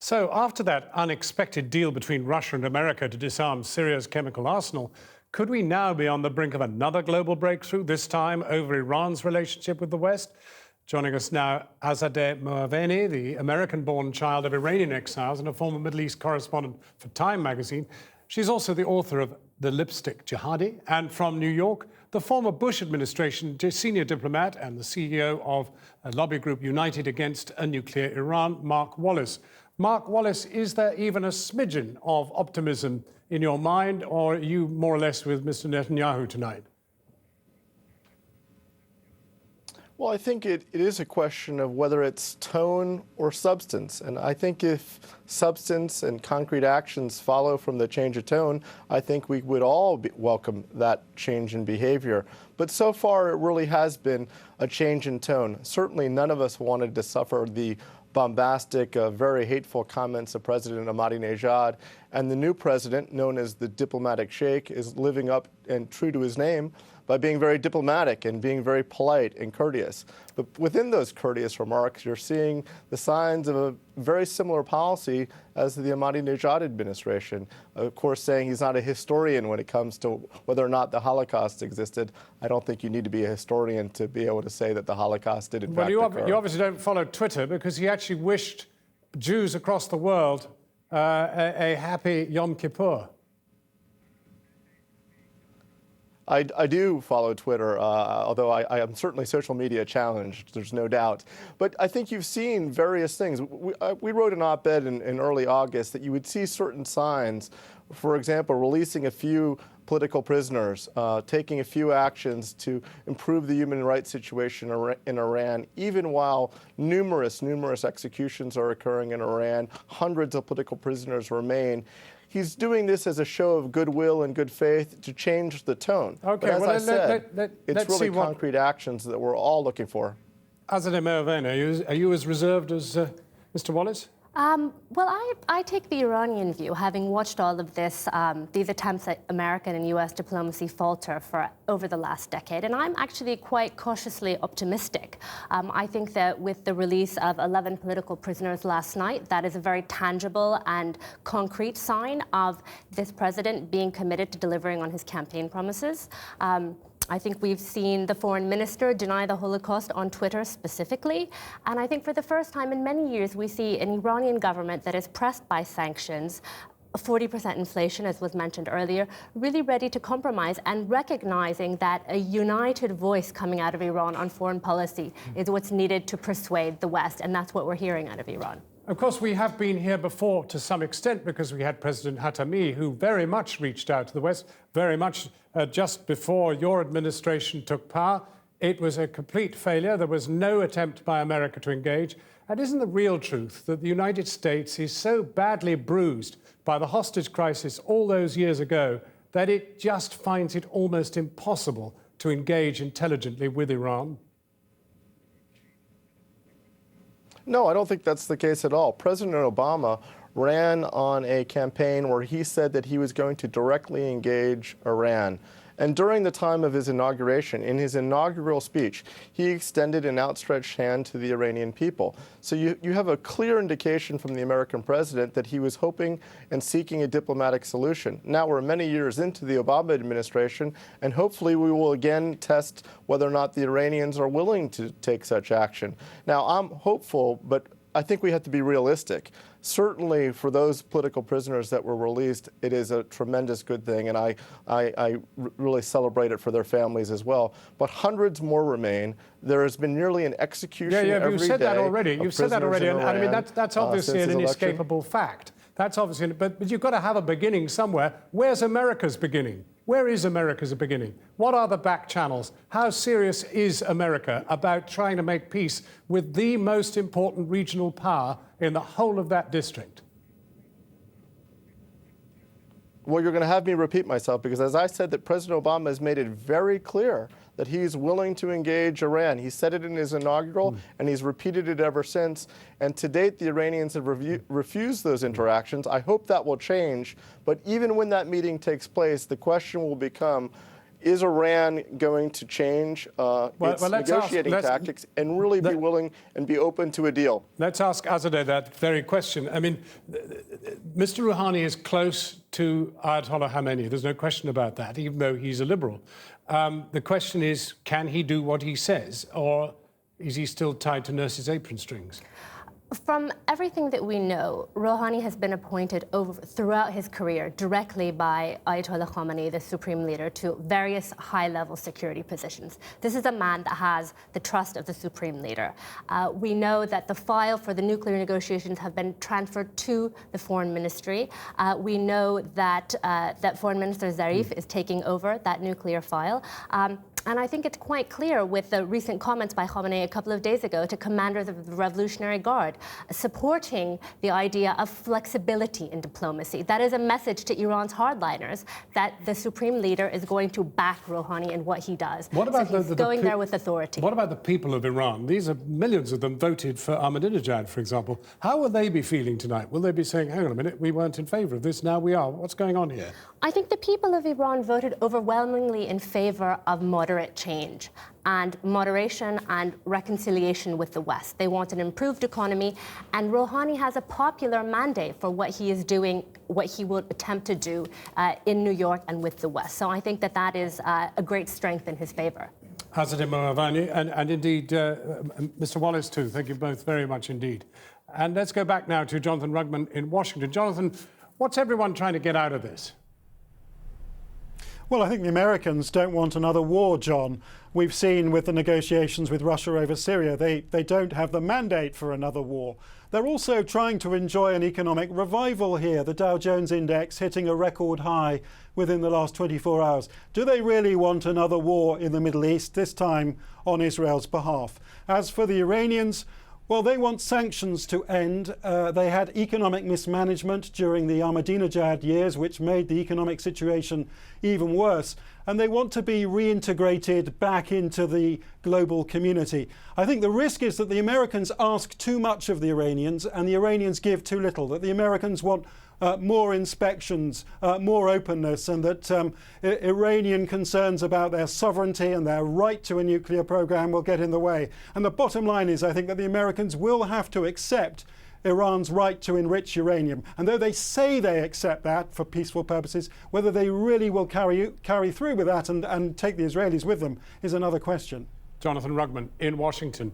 So after that unexpected deal between Russia and America to disarm Syria's chemical arsenal, could we now be on the brink of another global breakthrough, this time over Iran's relationship with the West? Joining us now, Azadeh Moaveni, the American-born child of Iranian exiles and a former Middle East correspondent for Time magazine. She's also the author of The Lipstick Jihadi, and from New York, the former Bush administration senior diplomat and the CEO of a lobby group United Against a Nuclear Iran, Mark Wallace. Mark Wallace, is there even a smidgen of optimism in your mind, or are you more or less with Mr. Netanyahu tonight? Well, I think it is a question of whether it's tone or substance. And I think if substance and concrete actions follow from the change of tone, I think we would all welcome that change in behavior. But so far, it really has been a change in tone. Certainly, none of us wanted to suffer the bombastic, very hateful comments of President Ahmadinejad. And the new president, known as the diplomatic sheikh, is living up and true to his name by being very diplomatic and being very polite and courteous. But within those courteous remarks, you're seeing the signs of a very similar policy as the Ahmadinejad administration. Of course, saying he's not a historian when it comes to whether or not the Holocaust existed. I don't think you need to be a historian to be able to say that the Holocaust did in fact occur. You obviously don't follow Twitter, because he actually wished Jews across the world a happy Yom Kippur. I do follow Twitter, although I am certainly social media challenged, there's no doubt. But I think you've seen various things. We wrote an op-ed in early August that you would see certain signs, for example, releasing a few political prisoners, taking a few actions to improve the human rights situation in Iran, even while numerous executions are occurring in Iran, hundreds of political prisoners remain. He's doing this as a show of goodwill and good faith to change the tone. Okay, but as well, I said, it's really what concrete actions that we're all looking for. Azadeh Moaveni, are you as reserved as Mr. Wallace? Well, I take the Iranian view, having watched all of this, these attempts at American and U.S. diplomacy falter for over the last decade, and I'm actually quite cautiously optimistic. I think that with the release of 11 political prisoners last night, that is a very tangible and concrete sign of this president being committed to delivering on his campaign promises. I think we've seen the foreign minister deny the Holocaust on Twitter specifically. And I think for the first time in many years, we see an Iranian government that is pressed by sanctions, 40% inflation, as was mentioned earlier, really ready to compromise and recognizing that a united voice coming out of Iran on foreign policy is what's needed to persuade the West. And that's what we're hearing out of Iran. Of course, we have been here before to some extent, because we had President Khatami, who very much reached out to the West, very much just before your administration took power. It was a complete failure. There was no attempt by America to engage. And isn't the real truth that the United States is so badly bruised by the hostage crisis all those years ago that it just finds it almost impossible to engage intelligently with Iran? No, I don't think that's the case at all. President Obama ran on a campaign where he said that he was going to directly engage Iran. And during the time of his inauguration, in his inaugural speech, he extended an outstretched hand to the Iranian people. So you have a clear indication from the American president that he was hoping and seeking a diplomatic solution. Now we're many years into the Obama administration, and hopefully we will again test whether or not the Iranians are willing to take such action. Now, I'm hopeful, but I think we have to be realistic. Certainly, for those political prisoners that were released, it is a tremendous good thing, and I really celebrate it for their families as well. But hundreds more remain. There has been nearly an execution every day. You've said that already. You've said that already, and I mean that's obviously an inescapable fact. That's obviously, but you've got to have a beginning somewhere. Where's America's beginning? Where is America's beginning? What are the back channels? How serious is America about trying to make peace with the most important regional power in the whole of that district? Well, you're going to have me repeat myself, because as I said, that President Obama has made it very clear that he's willing to engage Iran. He said it in his inaugural, and he's repeated it ever since. And to date, the Iranians have refused those interactions. I hope that will change. But even when that meeting takes place, the question will become, is Iran going to change its negotiating tactics and really be willing and be open to a deal? Let's ask Azadeh that very question. I mean, Mr. Rouhani is close to Ayatollah Khamenei. There's no question about that, even though he's a liberal. The question is, can he do what he says, or is he still tied to nurse's apron strings? From everything that we know, Rouhani has been appointed throughout his career directly by Ayatollah Khamenei, the supreme leader, to various high-level security positions. This is a man that has the trust of the supreme leader. We know that the file for the nuclear negotiations have been transferred to the foreign ministry. We know that that Foreign Minister Zarif is taking over that nuclear file. And I think it's quite clear with the recent comments by Khamenei a couple of days ago to commanders of the Revolutionary Guard, supporting the idea of flexibility in diplomacy. That is a message to Iran's hardliners that the supreme leader is going to back Rouhani in what he does. What about so he's going there with authority. What about the people of Iran? These are millions of them voted for Ahmadinejad, for example. How will they be feeling tonight? Will they be saying, hang on a minute, we weren't in favor of this, now we are? What's going on here? I think the people of Iran voted overwhelmingly in favor of moderate change and moderation and reconciliation with the West. They want an improved economy, and Rouhani has a popular mandate for what he is doing, what he will attempt to do in New York and with the West. So I think that that is a great strength in his favor. Azadeh Moaveni, and indeed Mr. Wallace too. Thank you both very much indeed. And let's go back now to Jonathan Rugman in Washington. Jonathan, what's everyone trying to get out of this? Well, I think the Americans don't want another war, John. We've seen with the negotiations with Russia over Syria, they don't have the mandate for another war. They're also trying to enjoy an economic revival here, the Dow Jones index hitting a record high within the last 24 hours. Do they really want another war in the Middle East, this time on Israel's behalf? As for the Iranians, well, they want sanctions to end. They had economic mismanagement during the Ahmadinejad years, which made the economic situation even worse. And they want to be reintegrated back into the global community. I think the risk is that the Americans ask too much of the Iranians and the Iranians give too little, that the Americans want more inspections, more openness, and that Iranian concerns about their sovereignty and their right to a nuclear program will get in the way. And the bottom line is, I think that the Americans will have to accept Iran's right to enrich uranium. And though they say they accept that for peaceful purposes, whether they really will carry through with that and take the Israelis with them is another question. Jonathan Rugman in Washington.